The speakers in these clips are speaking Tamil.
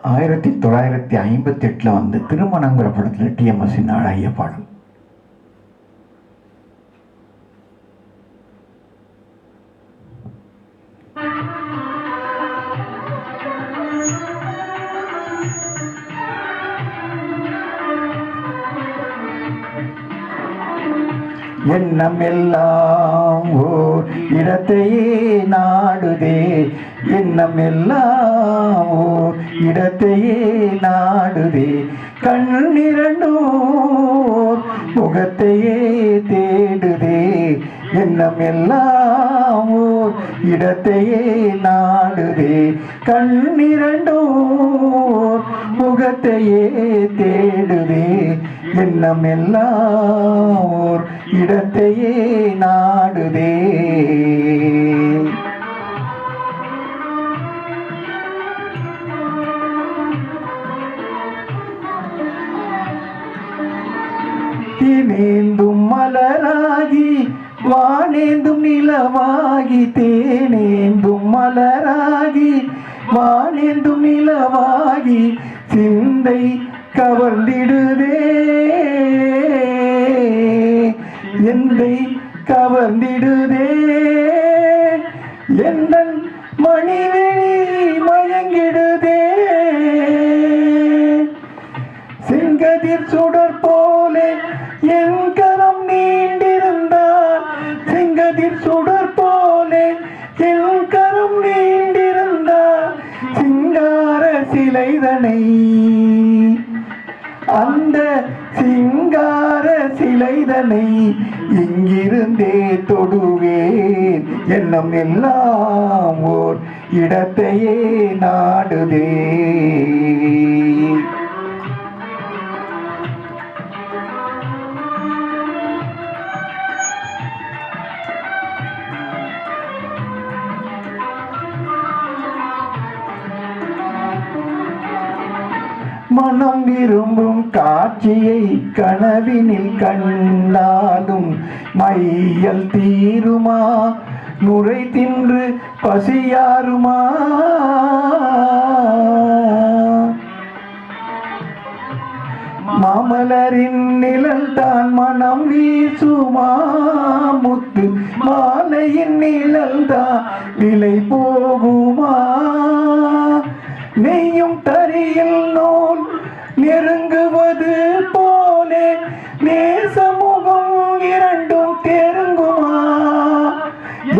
1958 வந்து திருமணங்கிற படத்தில் டிஎம்எஸ் அழகிய பாடல். எண்ணம் எல்லாம் ஓர் இடத்தையே நாடுதே, எண்ணம் எல்லாம் ஓர் இடத்தையே நாடுதே, கண்ணிரண்டோர் முகத்தையே தேடுதே, எண்ணம் எல்லாம் ஓர் இடத்தையே நாடுதே, கண்ணிரண்டோர் முகத்தையே தேடுதே, எண்ணம் எல்லாம் ஓர் இடத்தையே நாடுதே. தேனேந்தும் மலராகி வானேந்தும் நிலவாகி, தேனேந்தும் மலராகி வானேந்தும் நிலவாகி, சிந்தை கவர்ந்திடுதே, எந்தை கவர்ந்திடுதே, எந்தன் மணிவிழி மயங்கிடுதே, செங்கதிர் சுடர் போலே என் கரம் நீண்டிருந்தார், செங்கதிர் சுடர் போலே என் கரம் நீண்டிருந்தார், சிங்கார சிலைதனை அந்த சிங்கார சிலைதனை இங்கிருந்தே தொடுவேன், எண்ணம் எல்லாம் ஓர் இடத்தையே நாடுதே. மனம் விரும்பும் காட்சியை கனவினில் கண்டாலும் மையல் தீருமா, நுரை தின்று பசியாருமா, மாமலரின் நிழல் தான் மனம் வீசுமா, முத்து மாலையின் நிழல் தான் விலை போகுமா, நெய்யும் தரியில் நூல் நெருங்குவது போலே நேசமுகம் இரண்டும் தெருங்குமா,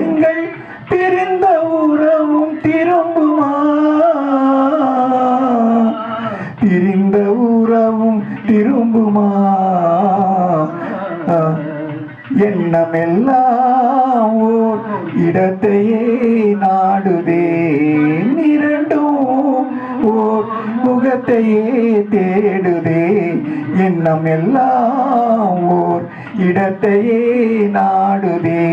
எங்கள் பிரிந்த உறவும் திரும்புமா, பிரிந்த உறவும் திரும்புமா, எண்ணமெல்லாம் ஓர் இடத்தையே நாடுதே, இரண்டும் ஓர் முகத்தையே தேடுதே, எண்ணம் எல்லாம் ஓர் இடத்தையே நாடுதே.